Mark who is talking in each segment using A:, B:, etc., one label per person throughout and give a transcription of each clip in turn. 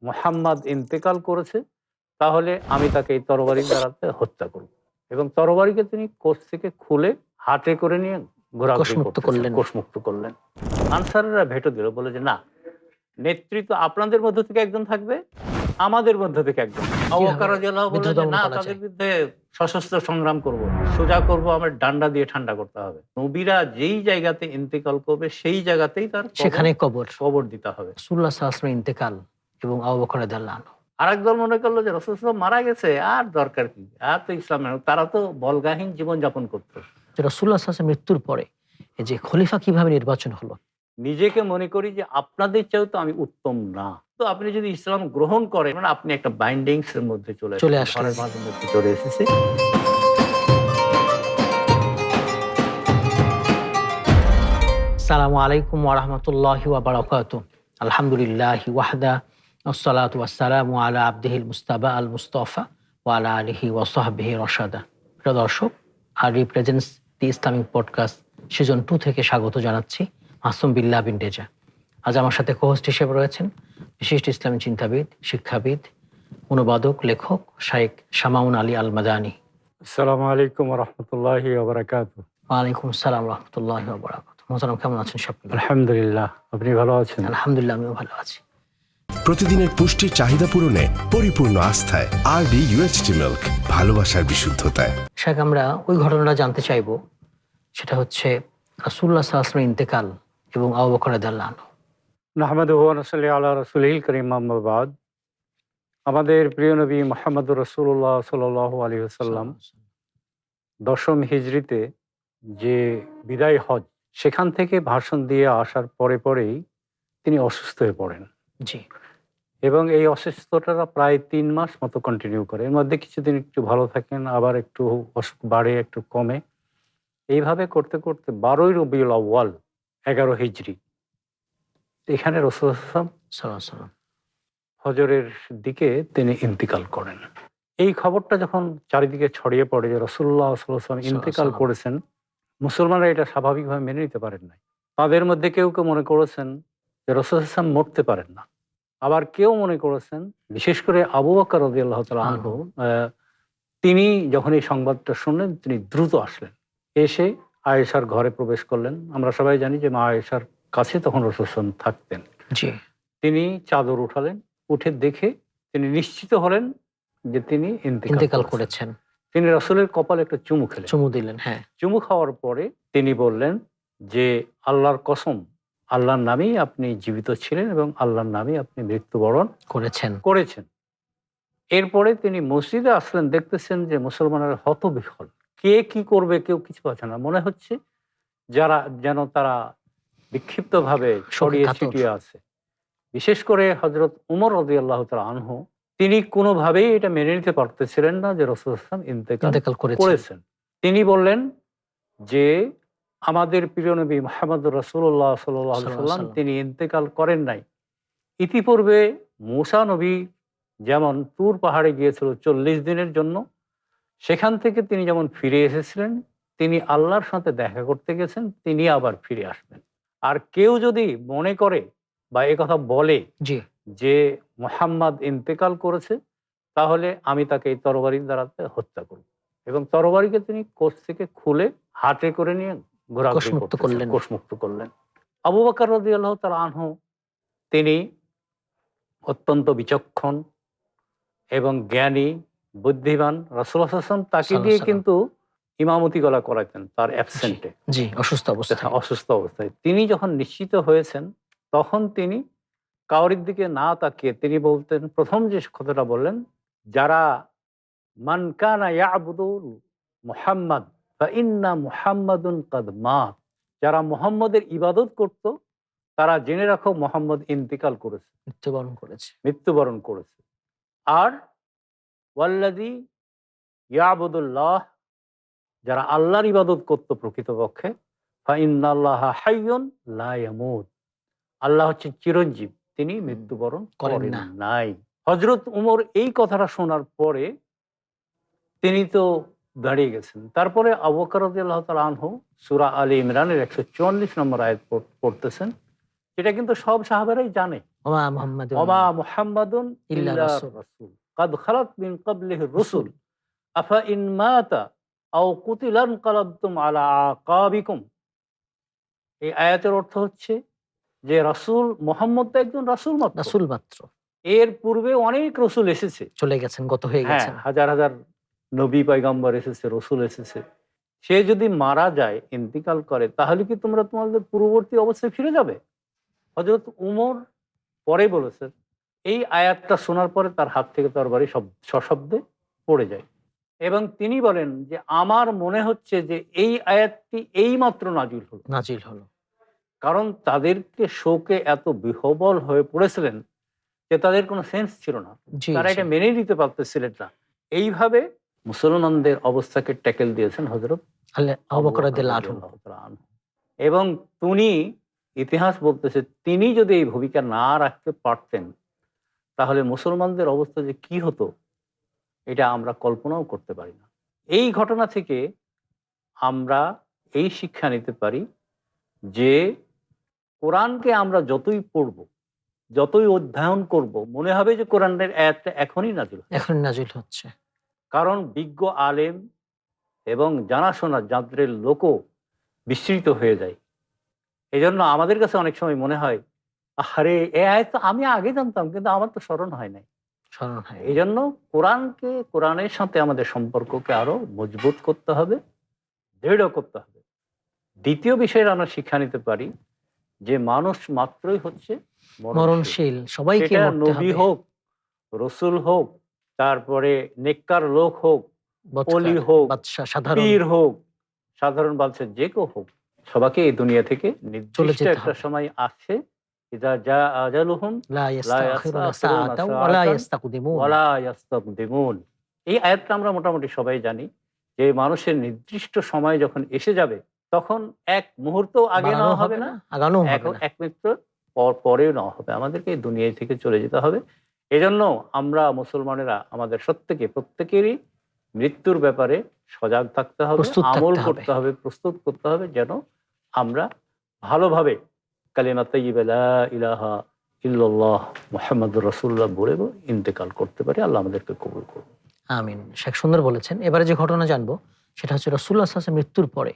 A: মুহাম্মদ ইন্তেকাল করেছে, তাহলে আমি তাকে এই তরবারির দ্বারাতে হত্যা করব। এবং তরবারিকে তিনি কোষ থেকে খুলে হাতে করে নিয়ে ঘোরাঘুরি
B: কোষমুক্ত
A: করতেছেন,
B: করলেন।
A: কোষমুক্ত করলেন। আনসাররা ভেটো দিল, বলে যে না, নেতৃত্ব আপনাদের মধ্য থেকে একজন থাকবে, আমাদের মধ্য থেকে একজন। আবু বকর রাদিয়াল্লাহু
B: বিদ্রোহ
A: বললেন যে
B: দমন
A: না,
B: করা
A: তাদের
B: যায়।
A: বিরুদ্ধে সশস্ত্র সংগ্রাম করব, সোজা করব, আমার ডান্ডা দিয়ে ঠান্ডা করতে হবে। নবীরা যেই জায়গাতে ইন্তেকাল করবে সেই জায়গাতেই তার
B: সেখানে কবর।
A: কবর দিতে হবে।
B: রাসূলুল্লাহ সাল্লাল্লাহু আলাইহি ওয়াসাল্লামের ইন্তেকাল এবং আবু বকর রাদিয়াল্লাহু আনহু।
A: আরেক দল মনে করলো যে রাসূল সাল্লাল্লাহু আলাইহি ওয়াসাল্লাম মারা গেছে, আর দরকার কি, আর তো ইসলামের, তারা তো বলগাহীন জীবন যাপন করত।
B: যে রাসূলুল্লাহ সাল্লাল্লাহু আলাইহি ওয়াসাল্লামের মৃত্যুর পরে এই যে খলিফা কিভাবে নির্বাচন হলো?
A: নিজেকে মনে করি যে আপনাদের চেয়েও তো আমি উত্তম না, তো আপনি যদি ইসলাম গ্রহণ করেন, মানে আপনি একটা বাইন্ডিংস এর মধ্যে চলে
B: চলে
A: এসেছেন,
B: আসলেন।
A: ঘরের মাঝে মধ্যে চলে এসেছে।
B: আসসালামু আলাইকুম ওয়া রাহমাতুল্লাহি ওয়া বারাকাতুহু। আলহামদুলিল্লাহি ওয়াহদা ওয়াসসালাতু ওয়াসসালামু আলা আবদিহিল মুস্তাবা আল মুস্তাফা ওয়া আলা আলিহি ওয়া সাহবিহি রাশাদা। প্রিয় দর্শক, আর রিপ্রেজেন্টস দি ইসলামিক পডকাস্ট সিজন 2 থেকে স্বাগত জানাচ্ছি মাসুম বিল্লাহ বিন রেজা। আজ আমার সাথে কোহোস্ট হিসেবে রয়েছেন বিশিষ্ট ইসলামী চিন্তাবিদ, শিক্ষাবিদ, অনুবাদক, লেখক শাইখ শামাউন আলী আল মাদানী।
A: আসসালামু আলাইকুম ওয়া রাহমাতুল্লাহি ওয়া বারাকাতুহু।
B: ওয়ালাইকুম আসসালাম ওয়া রাহমাতুল্লাহি ওয়া বারাকাতুহু। মোহতারাম, কেমন আছেন সব?
A: আলহামদুলিল্লাহ, আপনি ভালো আছেন?
B: আলহামদুলিল্লাহ, আমিও ভালো আছি।
C: প্রতিদিনের পুষ্টির চাহিদা পূরণে পরিপূর্ণ আস্থায় আরডি UHT মিল্ক, ভালোবাসার বিশুদ্ধতায়।
B: শাইখ, আমরা ওই ঘটনাটা জানতে চাইবো, সেটা হচ্ছে রাসূলুল্লাহ সাল্লাল্লাহু আলাইহি ওয়াসাল্লামের ইন্তেকাল এবং আবু বকর রাদিয়াল্লাহু আনহু।
A: নাহমাদুহু ওয়া নুসাল্লি আলা রাসূলিল কারীম, আম্মা বাদ। আমাদের প্রিয় নবী মুহাম্মদুর রাসূলুল্লাহ সাল্লাল্লাহু আলাইহি ওয়াসাল্লাম 10ম হিজরিতে যে বিদায় হজ, সেখান থেকে ভাষণ দিয়ে আসার পরেই তিনি অসুস্থ হয়ে পড়েন।
B: জি।
A: এবং এই অসুস্থতাটা প্রায় ৩ মাস মতো কন্টিনিউ করে। এর মধ্যে কিছুদিন একটু ভালো থাকেন, আবার একটু অসুখ বাড়ে, একটু কমে। এইভাবে করতে ১২ই রবিউল আউয়াল ১১ হিজরি, এখানে রাসূলুল্লাহ
B: সাল্লাল্লাহু আলাইহি ওয়াসাল্লাম
A: ফজরের দিকে তিনি ইন্তিকাল করেন। এই খবরটা যখন চারিদিকে ছড়িয়ে পড়ে যে রাসূলুল্লাহ সাল্লাল্লাহু আলাইহি ওয়াসাল্লাম ইন্তিকাল
B: সাল্লাল্লাহু
A: করেছেন, মুসলমানরা এটা স্বাভাবিকভাবে মেনে নিতে পারেন নাই। তাদের মধ্যে কেউ মনে করেছেন যে রাসূল সাল্লাল্লাহু আলাইহি ওয়াসাল্লাম মরতে পারেন না। আবার কেউ মনে করেছেন, বিশেষ করে আবু বকর রাদিয়াল্লাহু তাআলা আনহু, তিনি যখন এই সংবাদটা শুনলেন, তিনি দ্রুত আসলেন। এসে আয়েশার ঘরে প্রবেশ করলেন। আমরা সবাই জানি যে মা আয়েশার কাছে তখন রাসূল সাল্লাল্লাহু আলাইহি ওয়াসাল্লাম থাকতেন।
B: জি।
A: তিনি চাদর উঠালেন, উঠে দেখে তিনি নিশ্চিত হলেন যে তিনি
B: ইন্তেকাল
A: ইন্তেকাল করেছেন।
B: করেছেন।
A: তিনি রাসূলের কপালে একটা চুমু খেলেন।
B: চুমু দিলেন। হ্যাঁ।
A: চুমু খাওয়ার পরে তিনি বললেন যে আল্লাহর কসম, আল্লাহর নামেই আপনি জীবিত ছিলেন এবং আল্লাহর নামেই আপনি মৃত্যুবরণ করেছেন। এরপরে তিনি মসজিদে আসলেন, দেখতেছেন যে মুসলমানেরা হতবিহ্বল, কে কি করবে কেউ কিছু পাচ্ছে না। মনে হচ্ছে যারা যেন তারা বিক্ষিপ্তভাবে ছড়িয়ে
B: কাতর।
A: ছিটিয়ে আছে। বিশেষ করে হযরত উমর রাদিয়াল্লাহু তাআলা আনহু, তিনি কোনোভাবেই এটা মেনে নিতে পারতেছিলেন না যে রাসূল সাল্লাল্লাহু আলাইহি ওয়াসাল্লাম
B: ইন্তেকাল
A: করেছেন। তিনি বললেন যে আমাদের প্রিয় নবী মুহাম্মদুর রাসূলুল্লাহ সাল্লাল্লাহু আলাইহি ওয়াসাল্লাম তিনি ইন্তেকাল করেন নাই। ইতিপূর্বে মূসা নবী যেমন তুর পাহাড়ে গিয়েছিল ৪০ দিনের জন্য, সেখান থেকে তিনি যেমন ফিরে এসেছিলেন, তিনি আল্লাহর সাথে দেখা করতে গেছেন, তিনি আবার ফিরে আসবেন। আর কেউ যদি মনে করে বা একথা বলে
B: জি।
A: যে মুহাম্মদ ইন্তেকাল করেছে, তাহলে আমি তাকে এই তরবারির দ্বারাতে হত্যা করব। এবং তরবারিকে তিনি কোষ থেকে খুলে হাতে করে নিয়ে ঘোরাঘুরি
B: কোষমুক্ত
A: করতেছেন,
B: করলেন।
A: কোষমুক্ত করলেন। আবু বকর রাদিয়াল্লাহু তাআলা আনহু, তিনি অত্যন্ত বিচক্ষণ এবং জ্ঞানী, বুদ্ধিমান। রাসূলুল্লাহ সাল্লাল্লাহু আলাইহি ওয়াসাল্লাম তাকে দিয়ে কিন্তু ইমামতি গলা করাতেন তার অ্যাবসেন্টে,
B: জি, অসুস্থ অবস্থায়।
A: অসুস্থ অবস্থায়। তিনি যখন নিশ্চিত হয়েছেন, তখন তিনি কাউরির দিকে না তাকিয়ে তিনি বলতেন, প্রথম যে কথাটা বললেন, যারা মান কানা ইয়াবুদু মুহাম্মাদ ফা ইন্না মুহাম্মাদুন কাদ মাত, যারা মুহাম্মদের ইবাদত করত, তারা জেনে রাখো মুহাম্মদ ইন্তিকাল করেছে, মৃত্যুবরণ করেছে। আর ওয়াল্লাযী ইয়াবুদুল্লাহ, যারা আল্লাহর ইবাদত করত প্রকৃতপক্ষে, ফা ইন্নাল্লাহা হাইয়ুন লা ইয়ামুত, আল্লাহ হচ্ছে চিরঞ্জীব, তিনি মৃত্যুবরণ করেন নাই। হযরত উমর এই কথাটা শোনার পরে তিনি তো দাঁড়িয়ে গেছেন। তারপরে আবু বকর রাদিয়াল্লাহু তাআলা আনহু সূরা আলে ইমরানের ১৪৪ নম্বর আয়াত পড়তেছেন সেটা কিন্তু সব সাহাবারাই জানে।
B: ওমা মুহাম্মাদুন
A: ওমা মুহাম্মাদুন
B: ইল্লা
A: ইল্লা
B: রাসূল।
A: রাসূল কাদ খালাত মিন ক্বাবলিহি রুসুল আফা ইন মাতা আও কুতিলা ইনকালাবতুম আলা আকাবিকুম। এই আয়াতের অর্থ হচ্ছে যে রাসূল মুহাম্মদ তো একজন রাসূল মাত্র।
B: রাসূল মাত্র,
A: এর পূর্বে অনেক রসুল এসেছে।
B: চলে গেছেন, গত হয়ে
A: হ্যাঁ,
B: গেছেন।
A: হাজার হাজার নবী পয়গম্বর এসেছে, রসুল এসেছে। সে যদি মারা যায়, ইন্তিকাল করে, তাহলে কি তোমরা তোমাদের পূর্ববর্তী অবস্থায় ফিরে যাবে? হযরত উমর পরে বলেছেন, এই আয়াতটা শোনার পরে তার হাত থেকে তরবারি সশব্দে পড়ে যায় এবং তিনি বলেন যে আমার মনে হচ্ছে যে এই আয়াতটি এইমাত্র নাজিল হলো।
B: নাজিল হলো।
A: কারণ তাদেরকে শোকে এত বিহ্বল হয়ে পড়েছিলেন যে তাদের কোনো সেন্স ছিল না,
B: জি,
A: তারা
B: জি।
A: এটা মেনেই নিতে পারতেছিলেন না। এইভাবে মুসলমানদের অবস্থাকে ট্যাকেল দিয়েছেন হযরত
B: আবু বকর রাদিয়াল্লাহু আনহু।
A: রাদিয়াল্লাহু তাআলা আনহু। এবং তিনি, ইতিহাস বলতেছে, তিনি যদি এই ভূমিকা না রাখতে পারতেন তাহলে মুসলমানদের অবস্থা যে কি হতো এটা আমরা কল্পনাও করতে পারি না। এই ঘটনা থেকে আমরা এই শিক্ষা নিতে পারি যে কোরআনকে আমরা যতই পড়ব, যতই অধ্যয়ন করব, মনে হবে যে কোরআনের আয়াতটা এখনই নাযিল হয়েছে।
B: এখন নাজিল হচ্ছে।
A: কারণ বিজ্ঞ আলেম এবং জানাশোনা যান্ত্রের লোকও বিস্মৃত হয়ে যায়। এই জন্য আমাদের কাছে অনেক সময় মনে হয়, আরে এ আয়াত তো আমি আগে জানতাম, কিন্তু আমার তো স্মরণ হয় নাই।
B: স্মরণ হয়।
A: এই জন্য কোরআনকে, কোরআনের সাথে আমাদের সম্পর্ককে আরো মজবুত করতে হবে, দৃঢ় করতে হবে। দ্বিতীয় বিষয়ে আমরা শিক্ষা নিতে পারি যে মানুষ মাত্রই হচ্ছে
B: মরণশীল, সবাইকে
A: সেটা
B: মরতে
A: নবী
B: হবে।
A: হোক, রসুল হোক, তারপরে নেককার লোক হোক,
B: বৎকার,
A: অলি হোক,
B: বাদশা, সাধারণ
A: পীর হোক, সাধারণ বাদশা, যে কেউ হোক, সবাইকে এই দুনিয়া থেকে
B: চলে
A: নির্দিষ্ট
B: যেতে
A: একটা
B: হবে।
A: সময় আছে, ইযা জা আজালুহুম
B: লা
A: লা
B: ইস্তাখিরুনা
A: ইস্তাখিরুনা
B: সাআতাও ওয়া লা
A: সাআতান
B: ইস্তাকদিমুন।
A: ওয়া লা ইস্তাকদিমুন। এই আয়াতটা আমরা মোটামুটি সবাই জানি যে মানুষের নির্দিষ্ট সময় যখন এসে যাবে তখন এক মুহূর্ত আগে
B: বাড়ানো
A: নেওয়া হবে না,
B: আগানো হবে
A: এখন
B: না।
A: এক মিনিট পরেও নেওয়া হবে। আমাদেরকে এই দুনিয়া থেকে চলে যেতে হবে। এজন্য আমরা মুসলমানেরা আমাদের প্রত্যেকেরই মৃত্যুর ব্যাপারে সজাগ থাকতে হবে,
B: প্রস্তুত
A: আমল
B: থাকতে হবে।
A: করতে হবে, প্রস্তুত করতে হবে, যেন আমরা ভালোভাবে কালিমা তাইয়্যিবা লা ইলাহা ইল্লাল্লাহ মুহাম্মাদুর রাসূলুল্লাহ বলে ইন্তেকাল করতে পারি। আল্লাহ আমাদেরকে কবুল করুন।
B: আমিন। শেখ সুন্দর বলেছেন। এবারে যে ঘটনা জানবো সেটা হচ্ছে রাসূলুল্লাহ সাল্লাল্লাহু আলাইহি ওয়াসাল্লামের মৃত্যুর পরে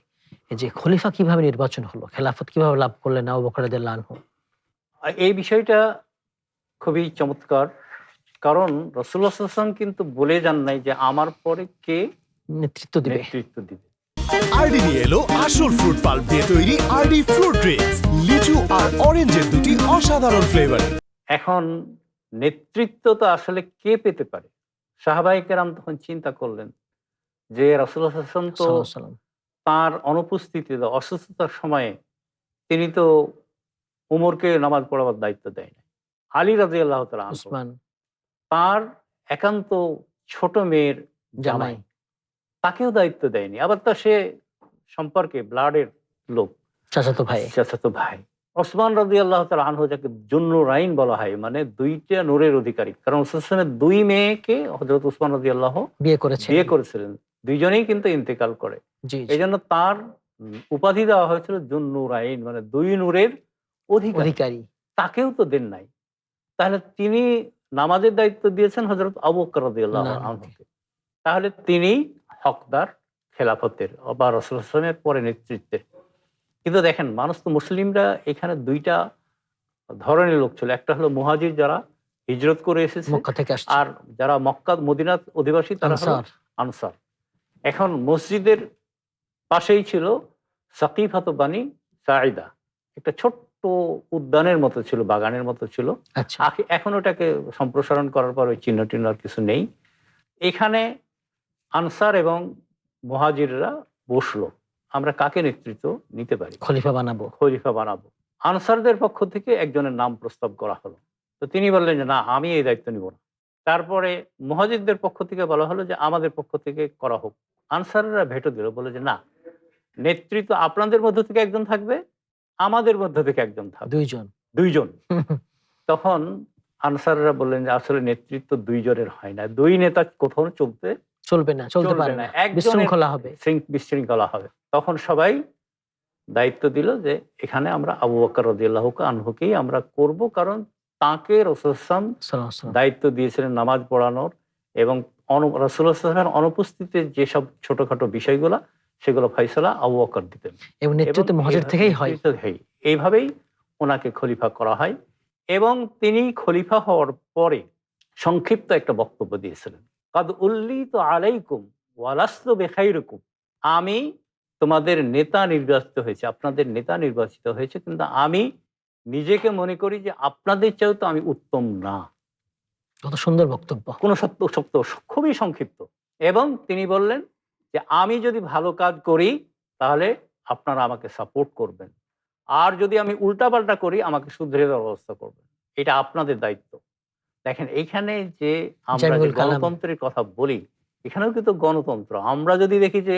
B: এই যে খলিফা কিভাবে নির্বাচন হলো, খেলাফত কিভাবে লাভ করলেন আবু বকর রাদিয়াল্লাহু আনহু।
A: আর এই বিষয়টা খুবই চমৎকার, কারণ রাসূলুল্লাহ সাল্লাল্লাহু আলাইহি ওয়াসাল্লাম কিন্তু বলে যান নাই যে আমার পরে কে
B: নেতৃত্ব দিবে।
A: নেতৃত্ব দিবে।
C: আরডি নিয়ে এলো আসল ফ্রুট পাল্প দিয়ে তৈরি আরডি ফ্রুট ড্রিঙ্কস, লিচু আর অরেঞ্জের দুটি অসাধারণ ফ্লেভার।
A: এখন নেতৃত্ব তো আসলে কে পেতে পারে? সাহাবায়ে কেরাম তখন চিন্তা করলেন যে রাসূলুল্লাহ সাল্লাল্লাহু আলাইহি ওয়াসাল্লাম তো
B: সাল্লাল্লাহু আলাইহি ওয়াসাল্লাম।
A: তার অনুপস্থিতিতে, অসুস্থতার সময়ে তিনি তো উমরকে নামাজ পড়াবার দায়িত্ব দেয় না। আলী রাদিয়াল্লাহু তাআলা আনহু
B: উসমান,
A: তার একান্ত ছোট মেয়ের জামাই,
B: জামাই,
A: তাকেও দায়িত্ব দেয়নি। আবার তা সে সম্পর্কে ব্লাডের লোক,
B: চাচাতো ভাই।
A: চাচাতো ভাই। ওসমান রাদিয়াল্লাহু তাআলা আনহু, যাকে যুন্নুরাইন বলা হয়, মানে দুইটা নূরের অধিকারী, কারণ রাসূলের দুই মেয়েকে হযরত ওসমান রাদিয়াল্লাহু
B: বিয়ে করেছে।
A: বিয়ে করেছিলেন, দুইজনেই কিন্তু ইন্তেকাল করে।
B: জি, জি।
A: এই জন্য তার উপাধি দেওয়া হয়েছিল যুন্নুরাইন, মানে দুই নূরের অধিকারী।
B: অধিকারী।
A: তাকেও তো দেন নাই, তাহলে তিনি নামাজের দায়িত্ব দিয়েছেন হযরত আবু বকর রাদিয়াল্লাহু
B: না, না।
A: আনহুকে। তাহলে তিনি হকদার খেলাফতের বা রাসূলুল্লাহ সাল্লাল্লাহু আলাইহি ওয়াসাল্লামের পরে নেতৃত্বের। কিন্তু দেখেন, মানুষ তো, মুসলিমরা এখানে দুইটা ধরনের লোক ছিল। একটা হলো মুহাজির, যারা হিজরত করে এসেছে,
B: মক্কা থেকে আসছে।
A: আর যারা মক্কা মদিনার অধিবাসী তারা হলো
B: আনসার।
A: আনসার। এখন মসজিদের পাশেই ছিল সাকিফাতু বানি সাঈদা, একটা ছোট্ট উদ্যানের মতো ছিল, বাগানের মতো ছিল।
B: আচ্ছা।
A: এখন ওটাকে সম্প্রসারণ করার পর ওই চিহ্ন টিহ্ন আর কিছু নেই। এখানে আনসার এবং মুহাজিররা বসলো, আমরা কাকে নেতৃত্ব নিতে পারি,
B: খলিফা বানাবো।
A: খলিফা বানাবো। আনসারদের পক্ষ থেকে একজনের নাম প্রস্তাব করা হলো, তো তিনি বললেন যে না, আমি এই দায়িত্ব নিব না। তারপরে মুহাজিরদের পক্ষ থেকে বলা হলো যে আমাদের পক্ষ থেকে করা হোক। আনসাররা ভেটো দিল, বলে যে না, নেতৃত্ব আপনাদের মধ্য থেকে একজন থাকবে, আমাদের মধ্য থেকে একজন থাকবে, দুইজন। তখন আনসাররা বললেন যে আসলে নেতৃত্ব দুইজনের হয় না, দুই নেতা কোথাও চলতে
B: চলবে না, চলতে পারে না, বিশৃঙ্খলা হবে।
A: বিশৃঙ্খলা হবে। তখন সবাই দায়িত্ব দিল যে এখানে আমরা আবু বকর রাদিয়াল্লাহু আনহুকেই আমরা করব, কারণ তাকে রাসূল সাল্লাল্লাহু আলাইহি ওয়াসাল্লাম দায়িত্ব দিয়েছিলেন নামাজ পড়ানোর, এবং রাসূলুল্লাহ সাল্লাল্লাহু আলাইহি ওয়াসাল্লাম অনুপস্থিতিতে যেসব ছোটখাটো বিষয়গুলো সেগুলো ফয়সালা আবু বকর দিতেন।
B: এবং নেতৃত্ব মুহাজির থেকেই হয়।
A: এইভাবেই ওনাকে খলিফা করা হয়। এবং তিনি খলিফা হওয়ার পরে সংক্ষিপ্ত একটা বক্তব্য দিয়েছিলেন, কাদ উল্লিতু আলাইকুম ওয়ালাস্তু বিখাইরিকুম, আমি তোমাদের নেতা নির্বাচিত হয়েছে, আপনাদের নেতা নির্বাচিত হয়েছে, কিন্তু আমি নিজেকে মনে করি যে আপনাদের চেয়েও তো আমি উত্তম না।
B: কত সুন্দর বক্তব্য,
A: কোনো সত্য খুবই সংক্ষিপ্ত। এবং তিনি বললেন যে আমি যদি ভালো কাজ করি তাহলে আপনারা আমাকে সাপোর্ট করবেন, আর যদি আমি উল্টাপাল্টা করি আমাকে শুধরে দেওয়ার ব্যবস্থা করবেন, এটা আপনাদের দায়িত্ব। দেখেন এইখানে যে আমরা যে
B: জামিউল কালাম।
A: গণতন্ত্রের কথা বলি, এখানেও কিন্তু গণতন্ত্র। আমরা যদি দেখি যে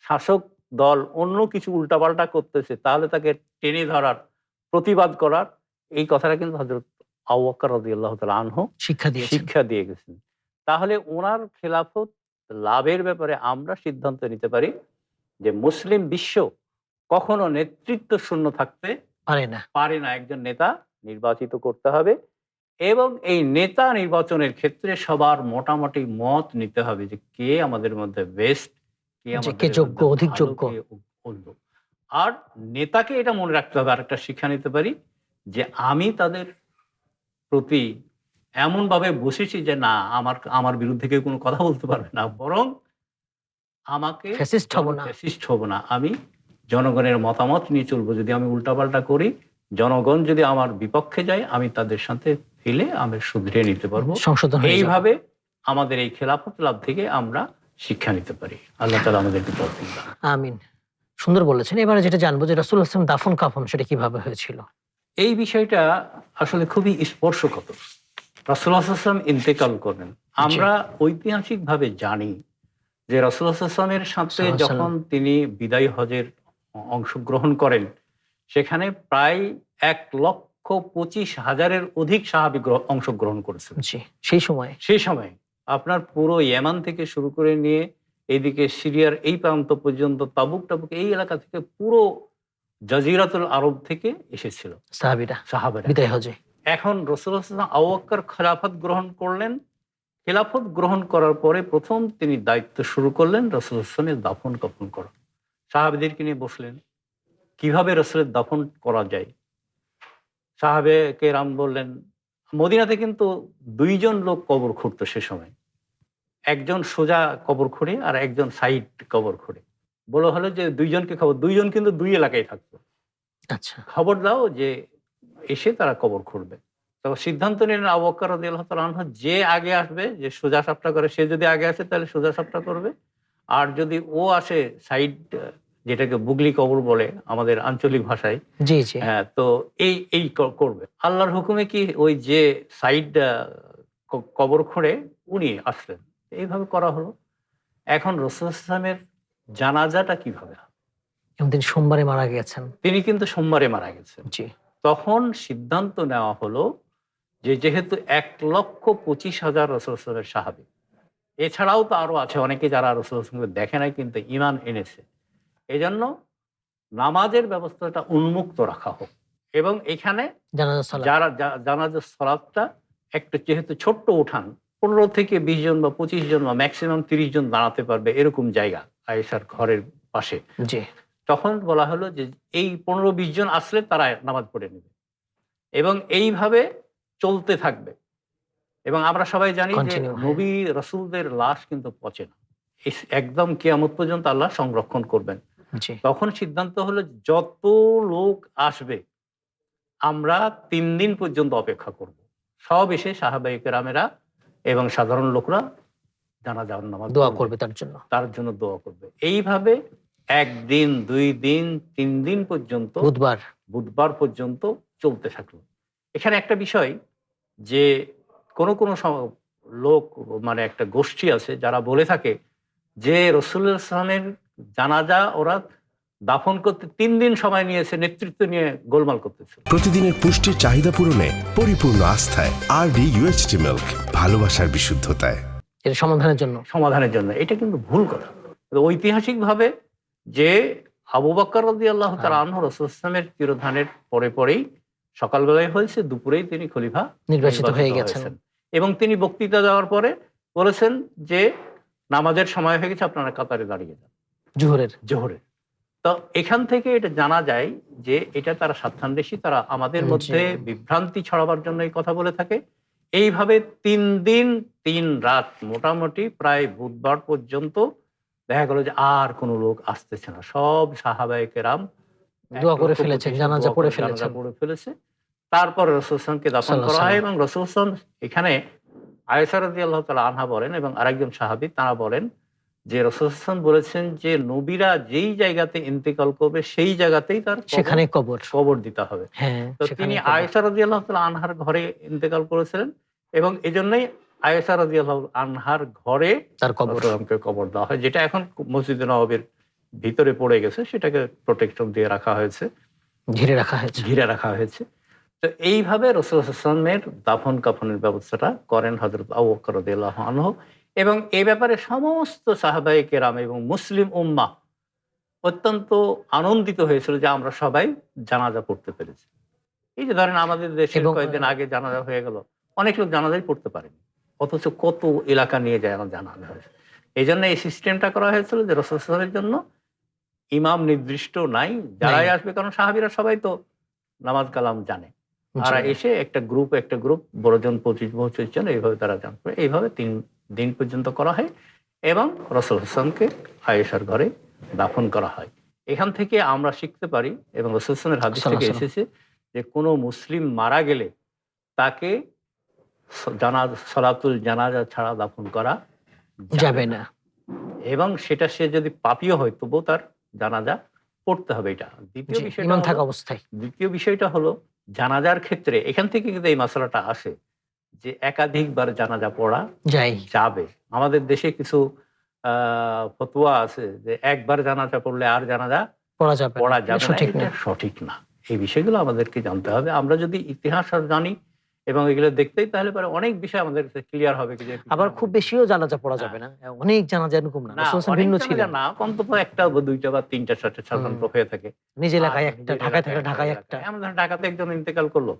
A: শাসক দল অন্য কিছু উল্টাপাল্টা করতেছে তাহলে তাকে টেনে ধরার, প্রতিবাদ করার, এই কথাটা কিন্তু হযরত আবু বকর রাদিয়াল্লাহু তাআলা আনহু শিক্ষা দিয়ে গেছেন। তাহলে ওনার খেলাফত লাভের ব্যাপারে আমরা সিদ্ধান্ত নিতে পারি যে মুসলিম বিশ্ব কখনো নেতৃত্ব শূন্য থাকতে পারে না। একজন নেতা নির্বাচিত করতে হবে, এবং এই নেতা নির্বাচনের ক্ষেত্রে সবার মোটামুটি মত নিতে হবে যে কে আমাদের মধ্যে বেস্ট,
B: কে যোগ্য, অধিক যোগ্য।
A: আর নেতাকে এটা মনে রাখতে হবে, আর একটা শিক্ষা নিতে পারি যে আমি তাদের প্রতি এমন ভাবে বসেছি যে না আমার বিরুদ্ধে কেউ কোনো কথা বলতে পারবে না, বরং আমাকে
B: ফ্যাসিস্ট
A: হব না, আমি জনগণের মতামত নিয়ে চলবো। যদি আমি উল্টাপাল্টা করি, জনগণ যদি আমার বিপক্ষে যায়, আমি তাদের সাথে ফেলে আমি শুধরে নিতে পারবো। এইভাবে আমাদের এই খেলাফত লাভ থেকে আমরা শিক্ষা নিতে পারি। আল্লাহ তাআলা আমাদেরকে তৌফিক দান।
B: আমিন। সুন্দর বলেছেন। এবারে যেটা জানবো যে রাসূলুল্লাহ সাল্লাল্লাহু আলাইহি ওয়াসাল্লাম দাফন কাফন সেটা কিভাবে হয়েছিল?
A: এই বিষয়টা আসলে খুবই স্পর্শকাতর। রাসূলুল্লাহ সাল্লাল্লাহু আলাইহি ওয়াসাল্লাম ইন্তেকাল করেন, আমরা ঐতিহাসিকভাবে জানি যে রাসূলুল্লাহ সাল্লাল্লাহু আলাইহি ওয়াসাল্লামের সাথে যখন তিনি বিদায়ী হজের অংশগ্রহণ করেন, সেখানে প্রায় 1,25,000-এর অধিক সাহাবী অংশগ্রহণ করেছেন। সেই সময় আপনার পুরো ইয়েমান থেকে শুরু করে নিয়ে এইদিকে সিরিয়ার এই প্রান্ত পর্যন্ত, তাবুক এই এলাকা থেকে, পুরো জাজিরাতুল আরব থেকে এসেছিল সাহাবীরা
B: বিদায় হজে।
A: এখন রাসূলুল্লাহ সাল্লাল্লাহু আলাইহি ওয়াসাল্লাম আবু বকর খেলাফত গ্রহণ করলেন। খেলাফত গ্রহণ করার পরে প্রথম তিনি দায়িত্ব শুরু করলেন রাসূলুল্লাহ সাল্লাল্লাহু আলাইহি ওয়াসাল্লামের দাফন কাফন করা। সাহাবীদেরকে নিয়ে বসলেন কিভাবে রাসূলের দাফন করা যায়। সাহাবে কেরাম বললেন, মদিনাতে কিন্তু 2 জন লোক কবর খুঁড়তো সে সময়, একজন সোজা কবর খুঁড়ে আর একজন সাইড কবর খুঁড়ে। বলা হলো যে 2 জনকে খবর, 2 জন কিন্তু 2 এলাকায় থাকতো,
B: আচ্ছা
A: খবর দাও যে এসে তারা কবর খুঁড়বে। তখন সিদ্ধান্ত নিলেন আবু বকর রাদিয়াল্লাহু তাআলা আনহু, যে আগে আসবে, যে সোজা সাপটা করে, সে যদি আগে আসে তাহলে সোজা সাপটা করবে, আর যদি ও আসে সাইড, যেটাকে বুগলি কবর বলে আমাদের আঞ্চলিক ভাষায়, হ্যাঁ, তো এই করবে। আল্লাহর হুকুমে কি ওই যে সাইড কবর খুঁড়ে উনি আসলেন, এইভাবে করা হলো। এখন রাসূলুল্লাহ সাল্লাল্লাহু আলাইহি ওয়াসাল্লামের জানাজাটা কিভাবে হবে?
B: তিনি সোমবারে মারা গেছেন।
A: তিনি কিন্তু সোমবারে মারা গেছেন। তখন সিদ্ধান্ত নেওয়া হলো যে যেহেতু 1,25,000 রাসূলুল্লাহ সাল্লাল্লাহু আলাইহি ওয়াসাল্লামের সাহাবী, এছাড়াও তো আরো আছে অনেকে যারা রাসূলুল্লাহ সাল্লাল্লাহু আলাইহি ওয়াসাল্লামকে দেখে নাই কিন্তু ঈমান এনেছে, এজন্য নামাজের ব্যবস্থাটা উন্মুক্ত রাখা হোক, এবং এখানে জানাজার সালাতটা একটা যেহেতু ছোট্ট উঠান, 15 থেকে 20 জন বা 25 জন বা ম্যাক্সিমাম 30 জন দাঁড়াতে পারবে এরকম জায়গা আয়েশার ঘরের পাশে, তখন বলা হলো যে এই 15-20 জন আসলে তারা নামাজ পড়ে নেবে, এবং এইভাবে চলতে থাকবে। এবং আমরা সবাই জানি যে নবী রাসূলদের লাশ কিন্তু পচে না, একদম কিয়ামত পর্যন্ত আল্লাহ সংরক্ষণ করবেন। তখন সিদ্ধান্ত হলো যত লোক আসবে আমরা 3 দিন পর্যন্ত অপেক্ষা করব, সব এসে সাহাবায়ে কেরামেরা এবং সাধারণ লোকরা জানাজার নামাজ
B: দোয়া করবে,
A: তার জন্য দোয়া করবে। এইভাবে 1 দিন 2 দিন 3 দিন পর্যন্ত, বুধবার পর্যন্ত চলতে থাকলো। এখানে একটা বিষয় যে কোন লোক, মানে একটা গোষ্ঠী আছে যারা বলে থাকে যে রাসূলুল্লাহ সাল্লাল্লাহু আলাইহি ওয়াসাল্লামের জানাজা ওরা দাফন করতে 3 দিন সময় নিয়েছে, নেতৃত্ব নিয়ে গোলমাল করতেছে।
C: প্রতিদিনের পুষ্টির চাহিদা পূরণে পরিপূর্ণ আস্থায় আরডি UHT মিল্ক, ভালোবাসার বিশুদ্ধতায়।
B: এর সমাধানের জন্য
A: এটা কিন্তু ভুল কথা। ঐতিহাসিকভাবে যে আবু বকর রাদিয়াল্লাহু তাআলা আনহু রাসূলুল্লাহ সাল্লাল্লাহু আলাইহি ওয়াসাল্লামের তিরোধানের পরেই সকালবেলায় হয়েছে, দুপুরেই তিনি খলিফা
B: নির্বাচিত হয়ে গেছেন।
A: হয়েছেন। এবং তিনি বক্তৃতা দেওয়ার পরে বলেছেন যে নামাজের সময় হয়ে গেছে, আপনারা কাতারে দাঁড়িয়ে যান জোহরের। তো এখান থেকে এটা জানা যায় যে এটা তারা স্বার্থান্বেষী, তারা আমাদের মধ্যে বিভ্রান্তি ছড়াবার জন্য এই কথা বলে থাকে। এইভাবে 3 দিন 3 রাত মোটামুটি প্রায় বুধবার পর্যন্ত দেখা গেল যে আর কোনো লোক আসতেছে না। সব সাহাবায়ে কেরাম
B: দোয়া করে ফেলেছেন, জানাজা পড়ে
A: ফেলেছে। তারপর রাসূলুল্লাহ সাল্লাল্লাহু আলাইহি ওয়াসাল্লামকে দাফন করা হয় এবং রাসূলুল্লাহ সাল্লাল্লাহু আলাইহি ওয়াসাল্লাম এখানে আয়েশা রাদিয়াল্লাহু তাআলা আনহা বলেন এবং আরেকজন সাহাবী তারা বলেন যে রাসূলুল্লাহ সাল্লাল্লাহু আলাইহি ওয়াসাল্লাম বলেছেন যে নবীরা যেই জায়গাতে ইন্তেকাল করবে সেই জায়গাতেই তার
B: সেখানে কবর
A: দিতে হবে।
B: হ্যাঁ,
A: তো তিনি আয়েশা রাদিয়াল্লাহু তাআলা আনহার ঘরে ইন্তেকাল করেছিলেন এবং এজন্যই আয়েশা রাদিয়াল্লাহু আনহার ঘরে তার কবর দেওয়া হয়, যেটা এখন মসজিদে নববীর ভিতরে পড়ে গেছে, সেটাকে প্রোটেকশন দিয়ে রাখা হয়েছে, ঘিরে রাখা হয়েছে। তো এইভাবে রাসূলুল্লাহ সাল্লাল্লাহু আলাইহি ওয়াসাল্লামের দাফন কাফনের ব্যবস্থাটা করেন হযরত আবু বকর রাদিয়াল্লাহু আনহু। এবং এই ব্যাপারে সমস্ত সাহাবায়ে কেরাম এবং মুসলিম উম্মাহ অত্যন্ত আনন্দিত হয়েছিল যে আমরা সবাই জানাজা পড়তে পেরেছি। এই যে ধরেন আমাদের দেশে কয়েকদিন আগে জানাজা হয়ে গেল, অনেক লোক জানাজাই পড়তে পারেনি, অথচ কত এলাকা নিয়ে যায় আমার জানাজা হয়েছে। এই জন্য এই সিস্টেমটা করা হয়েছিল যে রাসূলুল্লাহ সাল্লাল্লাহু আলাইহি ওয়াসাল্লামের জন্য ইমাম নির্দিষ্ট নাই, যারাই আসবে, কারণ সাহাবীরা সবাই তো নামাজ কালাম জানে, তারা এসে একটা গ্রুপ 12 জন 25 জন এইভাবে তারা জানবে। এইভাবে 3 দিন পর্যন্ত করা হয় এবং রাসূলুল্লাহ সাল্লাল্লাহু আলাইহি ওয়াসাল্লামকে আয়েশার ঘরে দাফন করা হয়। এখান থেকে আমরা শিখতে পারি এবং রাসূলুল্লাহ সাল্লাল্লাহু আলাইহি ওয়াসাল্লামের হাদিস থেকে এসেছে যে কোনো মুসলিম মারা গেলে তাকে সালাতুল জানাজা ছাড়া দাফন করা যাবে না, এবং সেটা সে যদি পাপীও হয় তবুও তার জানাজা পড়তে হবে। এটা দ্বিতীয় বিষয়টা হলো জানাজার ক্ষেত্রে এখান থেকে কিন্তু এই মাসালাটা আসে যে একাধিকবার জানাজা পড়া যাবে। আমাদের দেশে কিছু ফতোয়া আছে যে একবার জানাজা পড়লে আর জানাজা পড়া যাবে না, সঠিক না। এই বিষয়গুলো আমাদেরকে জানতে হবে। আমরা যদি ইতিহাস আর জানি এবং এগুলো দেখতেই, তাহলে পরে অনেক বিষয় আমাদের ক্লিয়ার হবে।
B: আবার খুব বেশিও জানাজা পড়া যাবে না, অনেক জানাজা এরকম না, ভিন্ন ছিল না,
A: অন্তত একটা বা দুইটা বা তিনটা চারটা সাধারণত হয়ে থাকে।
B: নিজ এলাকায় একটা, ঢাকায় একটা।
A: আমাদের ঢাকাতে একজন ইন্তেকাল করলো,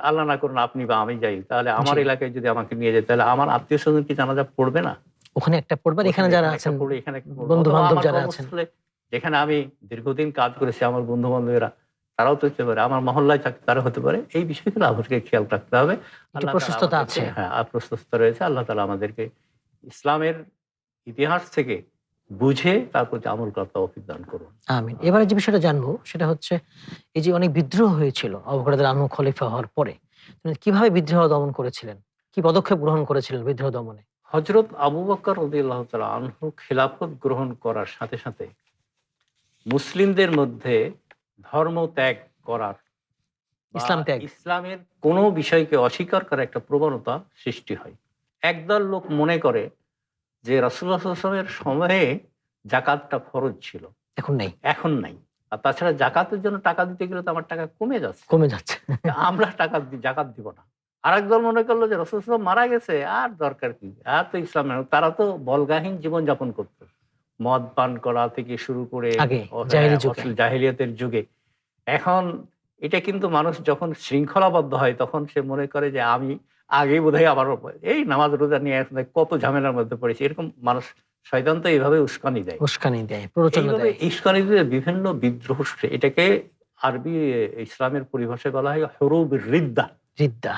A: আল্লাহ না করুন আপনি বা আমি যাই, তাহলে আমার এলাকায় যদি আমাকে নিয়ে যায়, তাহলে আমার আত্মীয় স্বজন কি জানাজা পড়বে না?
B: ওখানে একটা পড়বে, এখানে যারা আছেন বন্ধু বান্ধব যারা আছেন,
A: যেখানে আমি দীর্ঘদিন কাজ করেছি, আমার বন্ধু বান্ধবেরা তারাও তো হতে পারে, আমার মহল্লায় তারা হতে পারে। এই বিষয়গুলো আমাদেরকে খেয়াল রাখতে হবে।
B: প্রশস্ততা আছে,
A: হ্যাঁ, প্রশস্ততা রয়েছে। আল্লাহ তাআলা আমাদেরকে ইসলামের ইতিহাস থেকে বুঝে তারপর আমল করার তৌফিক দান করুন।
B: আমিন। এবারে যে বিষয়টা জানবো সেটা হচ্ছে এই যে অনেক বিদ্রোহ হয়েছিল আবু বকর রাদিয়াল্লাহু আনহু খলিফা হওয়ার পরে, তিনি কিভাবে বিদ্রোহ দমন করেছিলেন, কি পদক্ষেপ গ্রহণ করেছিলেন বিদ্রোহ দমনে?
A: হযরত আবু বকর রাদিয়াল্লাহু তাআলা আনহু খেলাফত গ্রহণ করার সাথে সাথে মুসলিমদের মধ্যে ধর্ম ত্যাগ করার, ইসলামের কোনো বিষয়কে অস্বীকার করার একটা প্রবণতা সৃষ্টি হয়। একদল লোক মনে করে যে রাসূলুল্লাহ সাল্লাল্লাহু আলাইহি ওয়াসাল্লামের সময়ে যাকাতটা ফরজ ছিল, এখন নাই। আর তাছাড়া যাকাতের জন্য টাকা দিতে গেলে তো আমার টাকা কমে যাচ্ছে, আমরা যাকাত দিব না। আরেকদল মনে করলো যে রাসূলুল্লাহ সাল্লাল্লাহু আলাইহি ওয়াসাল্লাম মারা গেছে, আর দরকার কি, আর তো ইসলাম। তারা তো বলগাহীন জীবন যাপন করত, মদ পান করা থেকে শুরু করে জাহিলিয়াতের যুগে। এখন এটা কিন্তু মানুষ যখন শৃঙ্খলাবদ্ধ হয় তখন সে মনে করে যে আমি আগে বোধহয় আবার এই নামাজ রোজা নিয়ে কত ঝামেলার মধ্যে পড়েছি। এরকম মানুষ শয়তান তো এইভাবে উস্কানি দেয়, উস্কানি দিয়ে বিভিন্ন বিদ্রোহ। এটাকে আরবি ইসলামের পরিভাষায় বলা হয় হুরুব রিদ্দা,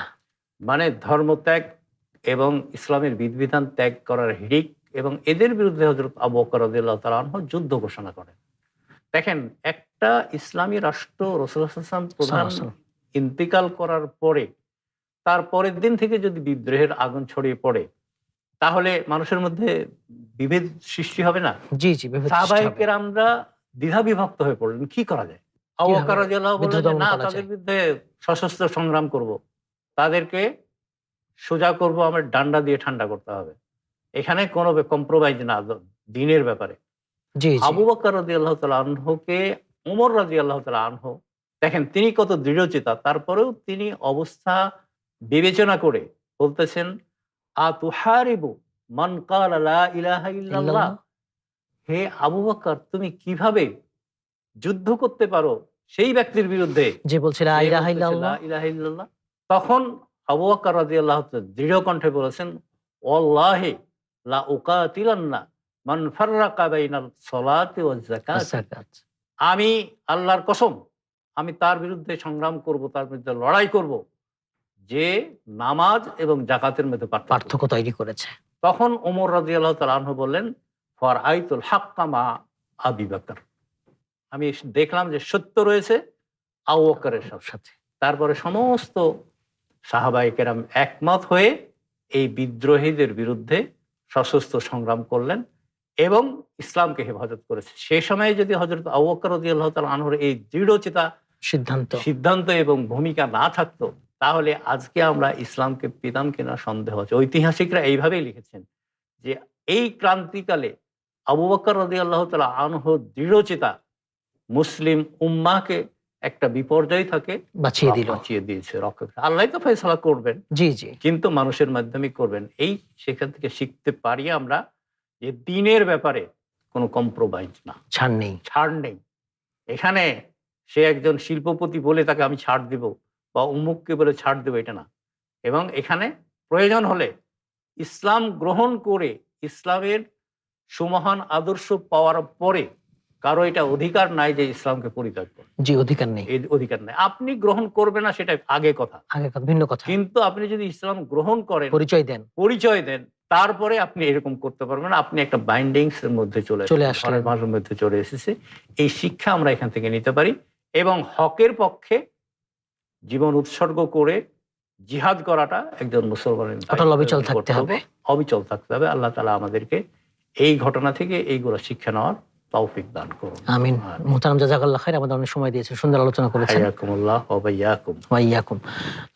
A: মানে ধর্মত্যাগ এবং ইসলামের বিধিবিধান ত্যাগ করার হিড়িক। এবং এদের বিরুদ্ধে হযরত আবু বকর রাদিয়াল্লাহু তাআলা আনহু যুদ্ধ ঘোষণা করেন। দেখেন, একটা ইসলামী রাষ্ট্র রাসূলুল্লাহ সাল্লাল্লাহু আলাইহি ওয়াসাল্লাম প্রধান ইন্তিকাল করার পরে তার পরের দিন থেকে যদি বিদ্রোহের আগুন ছড়িয়ে পড়ে, তাহলে মানুষের মধ্যে বিভেদ সৃষ্টি হবে না? সাহাবায়ে কেরামরা দ্বিধা বিভক্ত হয়ে পড়লেন, কি করা যায়? আবু বকর রাদিয়াল্লাহু বললেন, না, তাদের বিরুদ্ধে সশস্ত্র সংগ্রাম করব, তাদেরকে সোজা করব, আমার ডান্ডা দিয়ে ঠান্ডা করতে হবে, এখানে কোনো কম্প্রোমাইজ না দ্বীনের ব্যাপারে। আবু বকর রাদিয়াল্লাহু তাআলা আনহুকে ওমর রাদিয়াল্লাহু তাআলা আনহু, দেখেন তিনি কত দৃঢ়চেতা, তারপরেও তিনি অবস্থা বিবেচনা করে বলতেছেন, আতুহারিবু মান ক্বালা লা ইলাহা ইল্লাল্লাহ, হে আবু বকর, তুমি কিভাবে যুদ্ধ করতে পারো সেই ব্যক্তির বিরুদ্ধে
B: যে বলছে লা
A: যে
B: ইলাহা
A: বলতেছে
B: ইল্লাল্লাহ,
A: লা ইলাহা ইল্লাল্লাহ, তখন আবু বকর রাদিয়াল্লাহু তাআলা দৃঢ় কণ্ঠে বলেছেন, ওয়াল্লাহি লা উকাতিলান্না মান ফাররাকা বাইনাল সালাতি ওয়াজ যাকাতি।
B: যাকাত।
A: আমি আল্লাহর কসম, আমি তার বিরুদ্ধে সংগ্রাম করব, তার বিরুদ্ধে লড়াই করব যে নামাজ এবং জাকাতের মধ্যে পার্থক্য।
B: পার্থক্য তৈরি করেছে।
A: তখন ওমর রাদিয়াল্লাহু তাআলা আনহু বললেন, ফর আইতুল হাক্কা মা আবি বকর, আমি দেখলাম যে সত্য রয়েছে আবু বকরের সাথে। তারপরে সমস্ত সাহাবায়ে কেরাম একমত হয়ে এই বিদ্রোহীদের বিরুদ্ধে সশস্ত্র সংগ্রাম করলেন এবং ইসলামকে হেফাজত করেছে। সেই সময়ে যদি হযরত আবু বকর রাদিয়াল্লাহু তাআলা আনহুর এই দৃঢ়চিতা সিদ্ধান্ত এবং ভূমিকা না থাকতো, তাহলে আজকে আমরা ইসলামকে পেতাম কিনা সন্দেহ আছে। ঐতিহাসিকরা এইভাবেই লিখেছেন যে এই ক্রান্তিকালে আবু বকর রাদিয়াল্লাহু তাআলা আনহুর দৃঢ়চিতা মুসলিম উম্মাহকে একটা বিপর্যয় থেকে বাঁচিয়ে দিয়েছে, রক্ষা। আল্লাহ তো ফয়সালা করবেন,
B: জি জি,
A: কিন্তু মানুষের মাধ্যমে করবেন। এই সেখান থেকে শিখতে পারি আমরা যে দ্বীনের ব্যাপারে কোনো কম্প্রোমাইজ না, ছাড় নেই। এখানে সে একজন শিল্পপতি বলে তাকে আমি ছাড় দিব বা উমুককে বলে ছাড় দেবো, এটা না। এবং এখানে প্রয়োজন হলে ইসলাম গ্রহণ করে ইসলামের সুমহান আদর্শ পাওয়ার পরে কারো এটা অধিকার নাই যে ইসলামকে পরিত্যাগ করে।
B: জি, অধিকার নেই,
A: এই অধিকার নেই। আপনি গ্রহণ করবে না সেটা আগে কথা,
B: ভিন্ন কথা।
A: কিন্তু আপনি যদি ইসলাম গ্রহণ করেন, পরিচয় দেন, তারপরে আপনি এরকম করতে পারবেন না। আপনি একটা বাইন্ডিংস এর মধ্যে চলে আসলেন, মধ্যে চলে এসেছে। এই শিক্ষা আমরা এখান থেকে নিতে পারি এবং হকের পক্ষে জীবন উৎসর্গ করে জিহাদ করাটা একজন মুসলমানের
B: অবিচল থাকতে হবে।
A: আল্লাহ তাআলা আমাদেরকে এই ঘটনা থেকে এইগুলো শিক্ষা নেওয়ার তৌফিক দান করুন।
B: আমিন। মুহতারাম, জাযাকাল্লাহ খাইর, আমাদের অনেক সময় দিয়েছেন, সুন্দর আলোচনা করেছেন।
A: হায়াকুমুল্লাহ ওয়া বাইয়াকুম।
B: ওয়া ইয়াকুম।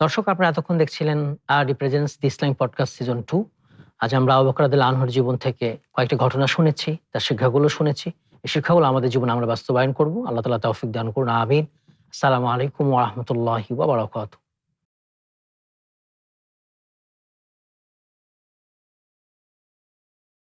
B: দর্শক, আপনারা এতক্ষণ দেখছিলেন আরডি প্রেজেন্টস দি ইসলামিক পডকাস্ট সিজন 2। আজ আমরা আবু বকর রাদিয়াল্লাহু আনহুর জীবন থেকে কয়েকটি ঘটনা শুনেছি, তার শিক্ষাগুলো শুনেছি। এই শিক্ষাগুলো আমাদের জীবনে আমরা বাস্তবায়ন করব। আল্লাহ তাআলা তৌফিক দান করুন। আমিন। আসসালামু আলাইকুম ওয়া রাহমাতুল্লাহি ওয়া বারাকাতুহু।